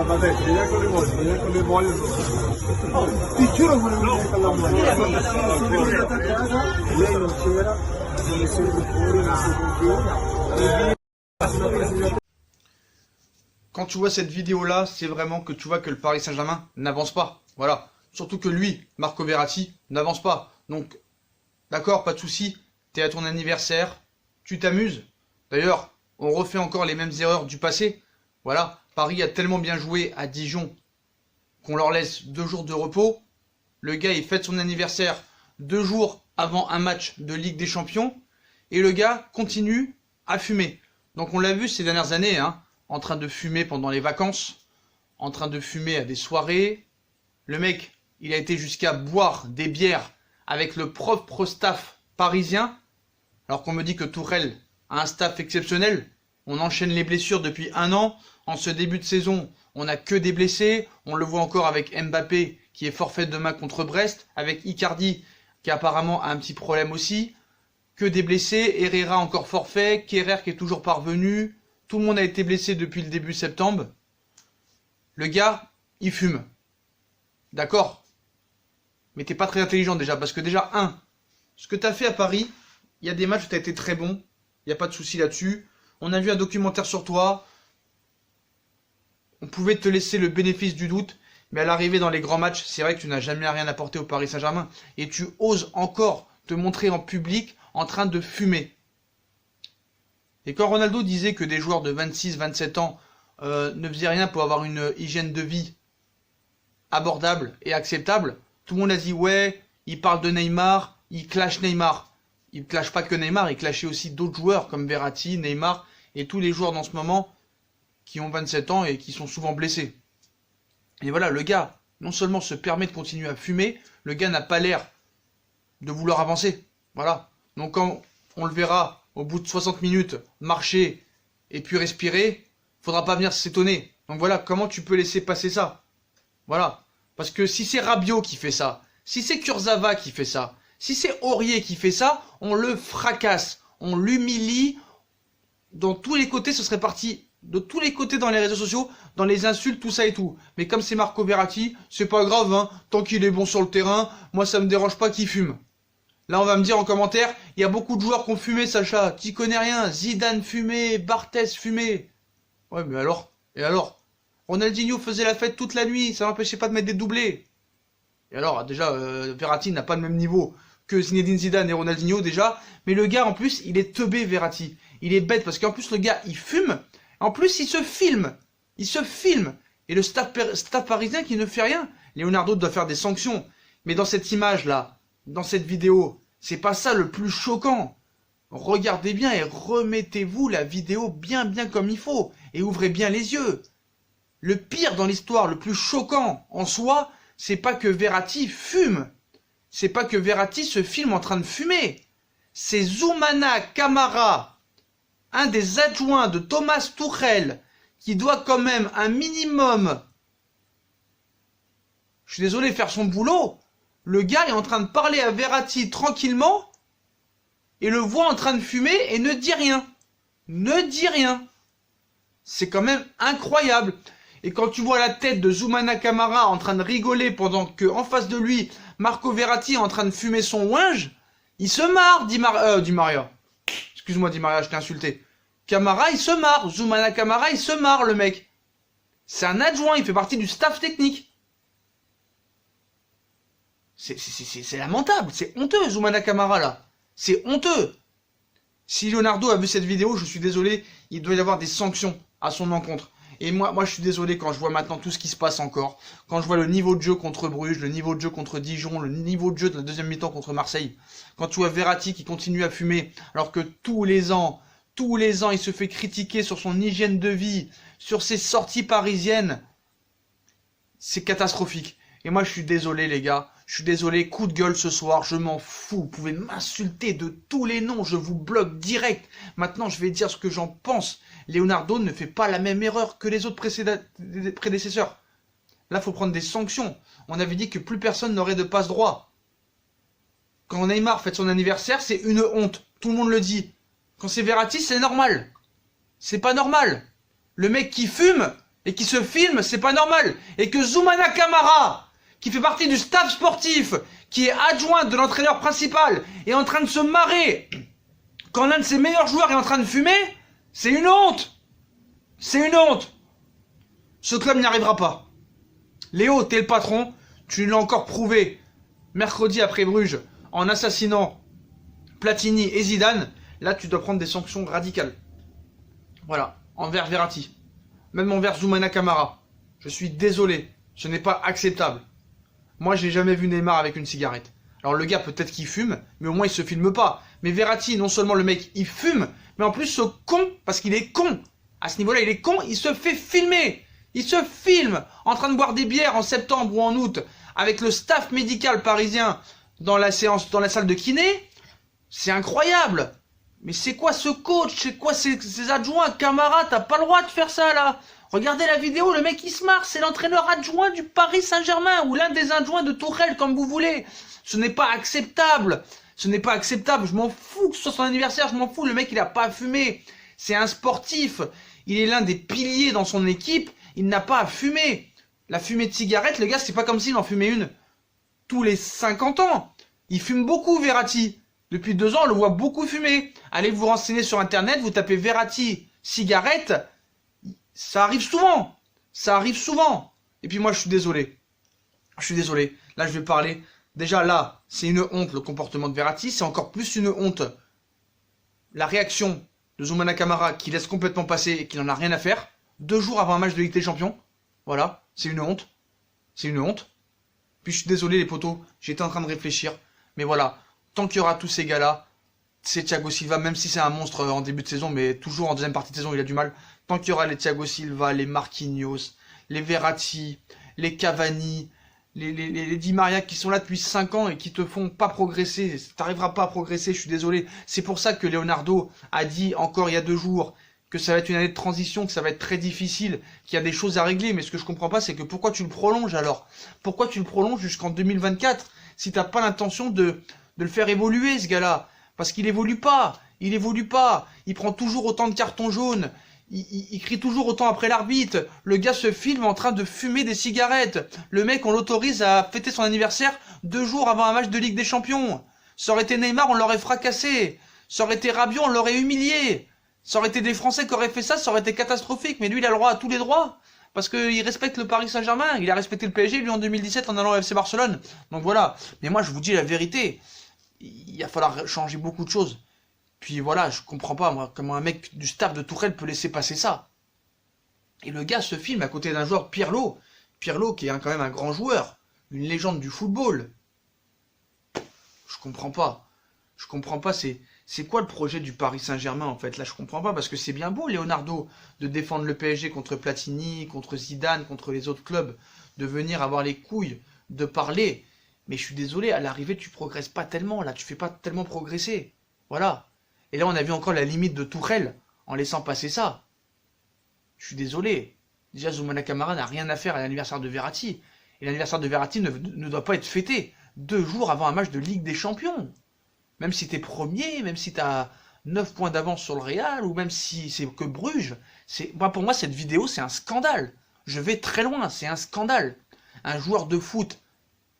vabbè, vediamo con le mogli, vediamo con le mogli. Ti giuro volevo dire con la moglie. Sono andata a casa, lei non c'era, sono sempre fuori, non so con chi. Quand tu vois cette vidéo-là, c'est vraiment que tu vois que le Paris Saint-Germain n'avance pas. Voilà. Surtout que lui, Marco Verratti, n'avance pas. Donc, d'accord, pas de souci. T'es à ton anniversaire, tu t'amuses. D'ailleurs, on refait encore les mêmes erreurs du passé. Voilà. Paris a tellement bien joué à Dijon qu'on leur laisse 2 jours de repos. Le gars, il fête son anniversaire 2 jours avant un match de Ligue des Champions. Et le gars continue à fumer. Donc on l'a vu ces dernières années, hein, en train de fumer pendant les vacances, en train de fumer à des soirées. Le mec, il a été jusqu'à boire des bières avec le propre staff parisien, alors qu'on me dit que Tourelle a un staff exceptionnel. On enchaîne les blessures depuis 1 an. En ce début de saison, on n'a que des blessés. On le voit encore avec Mbappé qui est forfait demain contre Brest, avec Icardi qui apparemment a un petit problème aussi. Que des blessés, Herrera encore forfait, Kerrer qui est toujours parvenu. Tout le monde a été blessé depuis le début septembre. Le gars, il fume. D'accord? Mais t'es pas très intelligent déjà, parce que déjà, ce que t'as fait à Paris, il y a des matchs où t'as été très bon, il n'y a pas de souci là-dessus. On a vu un documentaire sur toi, on pouvait te laisser le bénéfice du doute, mais à l'arrivée dans les grands matchs, c'est vrai que tu n'as jamais rien apporté au Paris Saint-Germain, et tu oses encore te montrer en public en train de fumer. Et quand Ronaldo disait que des joueurs de 26-27 ans ne faisaient rien pour avoir une hygiène de vie abordable et acceptable, tout le monde a dit ouais, il parle de Neymar, il clash Neymar. Il ne clash pas que Neymar, il clashait aussi d'autres joueurs comme Verratti, Neymar et tous les joueurs dans ce moment qui ont 27 ans et qui sont souvent blessés. Et voilà, le gars, non seulement se permet de continuer à fumer, le gars n'a pas l'air de vouloir avancer. Voilà. Donc quand on le verra au bout de 60 minutes marcher et puis respirer, faudra pas venir s'étonner. Donc voilà, comment tu peux laisser passer ça? Voilà. Parce que si c'est Rabiot qui fait ça, si c'est Kurzawa qui fait ça, si c'est Aurier qui fait ça, on le fracasse, on l'humilie. Dans tous les côtés, ce serait parti de tous les côtés dans les réseaux sociaux, dans les insultes, tout ça et tout. Mais comme c'est Marco Verratti, c'est pas grave, hein, tant qu'il est bon sur le terrain, moi ça me dérange pas qu'il fume. Là on va me dire en commentaire, il y a beaucoup de joueurs qui ont fumé, Sacha, t'y connais rien, Zidane fumé, Barthez fumé. Ouais mais alors? Et alors? Ronaldinho faisait la fête toute la nuit, ça n'empêchait pas de mettre des doublés. Et alors, déjà, Verratti n'a pas le même niveau que Zinedine Zidane et Ronaldinho déjà, mais le gars en plus, il est teubé Verratti. Il est bête parce qu'en plus le gars, il fume, en plus il se filme. Et le staff parisien qui ne fait rien. Leonardo doit faire des sanctions. Mais dans cette image-là, dans cette vidéo, c'est pas ça le plus choquant. Regardez bien et remettez-vous la vidéo bien comme il faut. Et ouvrez bien les yeux. Le pire dans l'histoire, le plus choquant en soi, c'est pas que Verratti fume. C'est pas que Verratti se filme en train de fumer. C'est Zoumana Camara, un des adjoints de Thomas Tuchel, qui doit quand même un minimum, je suis désolé, faire son boulot. Le gars est en train de parler à Verratti tranquillement et le voit en train de fumer et ne dit rien. Ne dit rien. C'est quand même incroyable. Et quand tu vois la tête de Zoumana Camara en train de rigoler pendant que en face de lui, Marco Verratti est en train de fumer son ouinge, il se marre, Di Maria. Excuse-moi Di Maria, je t'ai insulté. Camara, il se marre. Zoumana Camara, il se marre, le mec. C'est un adjoint, il fait partie du staff technique. C'est lamentable, c'est honteux, Zoumana Camara, là. C'est honteux. Si Leonardo a vu cette vidéo, je suis désolé, il doit y avoir des sanctions à son encontre. Et moi je suis désolé quand je vois maintenant tout ce qui se passe encore. Quand je vois le niveau de jeu contre Bruges, le niveau de jeu contre Dijon, le niveau de jeu de la deuxième mi-temps contre Marseille. Quand tu vois Verratti qui continue à fumer, alors que tous les ans, il se fait critiquer sur son hygiène de vie, sur ses sorties parisiennes. C'est catastrophique. Et moi je suis désolé les gars. Je suis désolé, coup de gueule ce soir, je m'en fous. Vous pouvez m'insulter de tous les noms, je vous bloque direct. Maintenant je vais dire ce que j'en pense. Leonardo ne fait pas la même erreur que les autres prédécesseurs. Là, il faut prendre des sanctions. On avait dit que plus personne n'aurait de passe droit. Quand Neymar fête son anniversaire, c'est une honte. Tout le monde le dit. Quand c'est Verratti, c'est normal. C'est pas normal. Le mec qui fume et qui se filme, c'est pas normal. Et que Zoumana Camara, qui fait partie du staff sportif, qui est adjoint de l'entraîneur principal, est en train de se marrer quand l'un de ses meilleurs joueurs est en train de fumer, c'est une honte. C'est une honte. Ce club n'y arrivera pas. Léo, t'es le patron, tu l'as encore prouvé mercredi après Bruges en assassinant Platini et Zidane. Là, tu dois prendre des sanctions radicales. Voilà, envers Verratti. Même envers Zoumana Camara. Je suis désolé, ce n'est pas acceptable. Moi, j'ai jamais vu Neymar avec une cigarette. Alors le gars, peut-être qu'il fume, mais au moins il se filme pas. Mais Verratti, non seulement le mec, il fume, mais en plus ce con, parce qu'il est con. À ce niveau-là, il est con, il se fait filmer. Il se filme en train de boire des bières en septembre ou en août avec le staff médical parisien dans la séance, dans la salle de kiné. C'est incroyable. Mais c'est quoi ce coach? C'est quoi ces adjoints? Camara, t'as pas le droit de faire ça là. Regardez la vidéo, le mec il se marre, c'est l'entraîneur adjoint du Paris Saint-Germain ou l'un des adjoints de Tourelle, comme vous voulez. Ce n'est pas acceptable. Ce n'est pas acceptable. Je m'en fous que ce soit son anniversaire, je m'en fous. Le mec il a pas fumé. C'est un sportif. Il est l'un des piliers dans son équipe. Il n'a pas à fumer. La fumée de cigarette, le gars, c'est pas comme s'il en fumait une tous les 50 ans. Il fume beaucoup, Verratti. Depuis 2 ans, on le voit beaucoup fumer. Allez vous renseigner sur Internet, vous tapez Verratti, cigarette. Ça arrive souvent. Ça arrive souvent. Et puis moi, je suis désolé. Je suis désolé. Là, je vais parler. Déjà, là, c'est une honte, le comportement de Verratti. C'est encore plus une honte. La réaction de Zoumana Camara qui laisse complètement passer et qui n'en a rien à faire. 2 jours avant un match de Ligue des Champions. Voilà. C'est une honte. C'est une honte. Puis je suis désolé, les potos. J'étais en train de réfléchir. Mais voilà. Tant qu'il y aura tous ces gars-là, c'est Thiago Silva, même si c'est un monstre en début de saison, mais toujours en deuxième partie de saison, il a du mal. Tant qu'il y aura les Thiago Silva, les Marquinhos, les Verratti, les Cavani, les Di Maria qui sont là depuis 5 ans et qui te font pas progresser. T'arriveras pas à progresser, je suis désolé. C'est pour ça que Leonardo a dit encore il y a 2 jours que ça va être une année de transition, que ça va être très difficile, qu'il y a des choses à régler. Mais ce que je comprends pas, c'est que pourquoi tu le prolonges alors? Pourquoi tu le prolonges jusqu'en 2024 si t'as pas l'intention de le faire évoluer, ce gars-là? Parce qu'il évolue pas. Il évolue pas. Il prend toujours autant de cartons jaunes. Il crie toujours autant après l'arbitre. Le gars se filme en train de fumer des cigarettes. Le mec, on l'autorise à fêter son anniversaire 2 jours avant un match de Ligue des Champions. Ça aurait été Neymar, on l'aurait fracassé. Ça aurait été Rabiot, on l'aurait humilié. Ça aurait été des Français qui auraient fait ça, ça aurait été catastrophique. Mais lui, il a le droit à tous les droits. Parce qu'il respecte le Paris Saint-Germain. Il a respecté le PSG, lui, en 2017, en allant au FC Barcelone. Donc voilà. Mais moi, je vous dis la vérité. Il va falloir changer beaucoup de choses. Puis voilà, je comprends pas, moi, comment un mec du staff de Tourelle peut laisser passer ça. Et le gars se filme à côté d'un joueur, Pirlo. Pirlo, qui est quand même un grand joueur. Une légende du football. Je comprends pas. Je comprends pas, c'est quoi le projet du Paris Saint-Germain, en fait? Là, je comprends pas, parce que c'est bien beau, Leonardo, de défendre le PSG contre Platini, contre Zidane, contre les autres clubs, de venir avoir les couilles, de parler. Mais je suis désolé, à l'arrivée, tu progresses pas tellement, là, tu fais pas tellement progresser. Voilà. Et là, on a vu encore la limite de Tourelle, en laissant passer ça. Je suis désolé. Déjà, Zoumana Camara n'a rien à faire à l'anniversaire de Verratti. Et l'anniversaire de Verratti ne doit pas être fêté 2 jours avant un match de Ligue des Champions. Même si t'es premier, même si t'as 9 points d'avance sur le Real, ou même si c'est que Bruges. Pour moi, cette vidéo, c'est un scandale. Je vais très loin, c'est un scandale. Un joueur de foot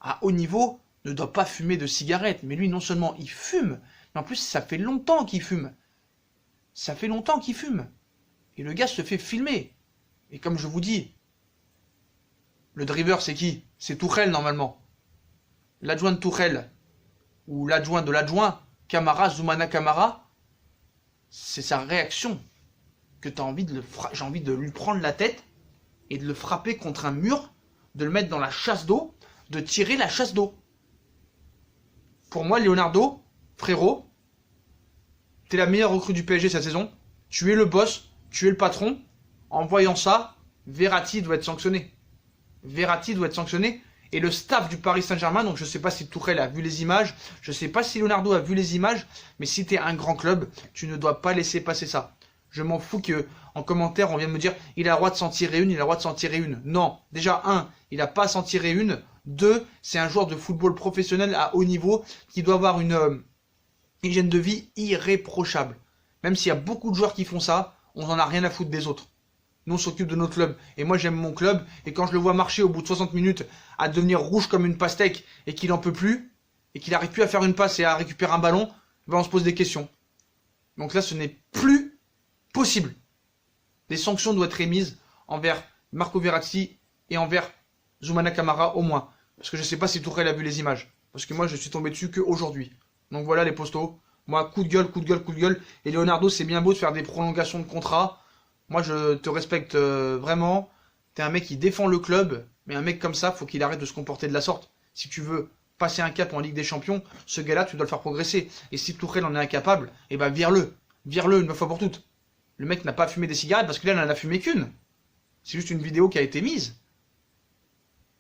à haut niveau ne doit pas fumer de cigarettes. Mais lui, non seulement il fume, mais en plus, ça fait longtemps qu'il fume. Ça fait longtemps qu'il fume. Et le gars se fait filmer. Et comme je vous dis, le driver, c'est qui? C'est Tourelle, normalement. L'adjoint de Tourelle, ou l'adjoint de l'adjoint, Camara, Zoumana Camara, c'est sa réaction que t'as envie de j'ai envie de lui prendre la tête et de le frapper contre un mur, de le mettre dans la chasse d'eau, de tirer la chasse d'eau. Pour moi, Leonardo, frérot, t'es la meilleure recrue du PSG cette saison. Tu es le boss, tu es le patron. En voyant ça, Verratti doit être sanctionné. Verratti doit être sanctionné. Et le staff du Paris Saint-Germain, donc je sais pas si Tourelle a vu les images, je sais pas si Leonardo a vu les images, mais si t'es un grand club, tu ne dois pas laisser passer ça. Je m'en fous que en commentaire on vient me dire il a le droit de s'en tirer une, il a le droit de s'en tirer une. Non, déjà 1, il n'a pas à s'en tirer une. 2, c'est un joueur de football professionnel à haut niveau qui doit avoir une hygiène de vie irréprochable. Même s'il y a beaucoup de joueurs qui font ça, on n'en a rien à foutre des autres. Nous, on s'occupe de notre club. Et moi, j'aime mon club. Et quand je le vois marcher au bout de 60 minutes à devenir rouge comme une pastèque et qu'il n'en peut plus, et qu'il n'arrive plus à faire une passe et à récupérer un ballon, ben on se pose des questions. Donc là, ce n'est plus possible. Des sanctions doivent être émises envers Marco Verratti et envers Zoumana Camara au moins. Parce que je ne sais pas si Tourelle a vu les images. Parce que moi, je suis tombé dessus qu'aujourd'hui. Donc voilà les postos. Moi, coup de gueule, coup de gueule, coup de gueule. Et Leonardo, c'est bien beau de faire des prolongations de contrat. Moi, je te respecte vraiment. T'es un mec qui défend le club. Mais un mec comme ça, faut qu'il arrête de se comporter de la sorte. Si tu veux passer un cap en Ligue des Champions, ce gars-là, tu dois le faire progresser. Et si Tourelle en est incapable, eh ben vire-le. Vire-le une fois pour toutes. Le mec n'a pas fumé des cigarettes parce que là, il n'en a fumé qu'une. C'est juste une vidéo qui a été mise.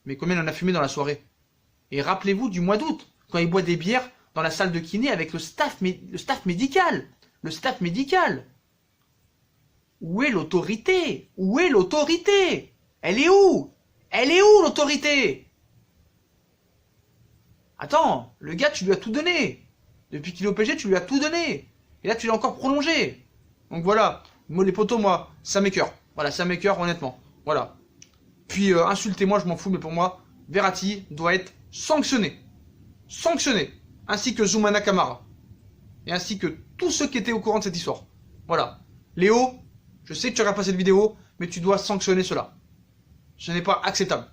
Mais combien il en a fumé dans la soirée? Et rappelez-vous du mois d'août, quand il boit des bières dans la salle de kiné avec le staff médical. Le staff médical. Où est l'autorité? Où est l'autorité? Elle est où? Elle est où l'autorité? Attends, le gars, tu lui as tout donné. Depuis qu'il est au PSG, tu lui as tout donné. Et là, tu l'as encore prolongé. Donc voilà, moi, les potos, moi, ça m'écœure. Voilà, ça m'écœure, honnêtement. Voilà. Puis, insultez-moi, je m'en fous, mais pour moi, Verratti doit être sanctionné. Sanctionné. Ainsi que Zoumana Camara. Et ainsi que tous ceux qui étaient au courant de cette histoire. Voilà. Léo, je sais que tu regardes pas cette vidéo, mais tu dois sanctionner cela. Ce n'est pas acceptable.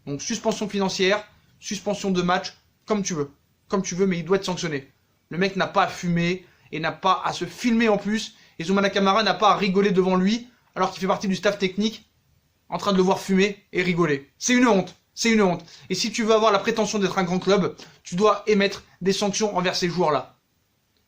Donc, suspension financière, suspension de match, comme tu veux. Comme tu veux, mais il doit être sanctionné. Le mec n'a pas à fumer et n'a pas à se filmer en plus. Et Zoumana Camara n'a pas à rigoler devant lui, alors qu'il fait partie du staff technique, en train de le voir fumer et rigoler. C'est une honte. C'est une honte. Et si tu veux avoir la prétention d'être un grand club, tu dois émettre des sanctions envers ces joueurs-là.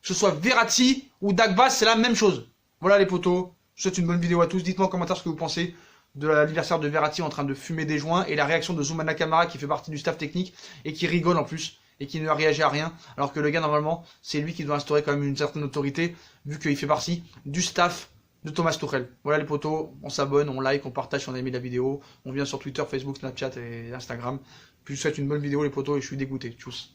Que ce soit Verratti ou Dagba, c'est la même chose. Voilà les potos. Je vous souhaite une bonne vidéo à tous. Dites-moi en commentaire ce que vous pensez de l'anniversaire de Verratti en train de fumer des joints et la réaction de Zoumana Camara qui fait partie du staff technique et qui rigole en plus et qui ne réagit à rien. Alors que le gars, normalement, c'est lui qui doit instaurer quand même une certaine autorité vu qu'il fait partie du staff de Thomas Tuchel. Voilà les potos, on s'abonne, on like, on partage si on a aimé la vidéo. On vient sur Twitter, Facebook, Snapchat et Instagram. Puis je vous souhaite une bonne vidéo les potos et je suis dégoûté. Tchuss.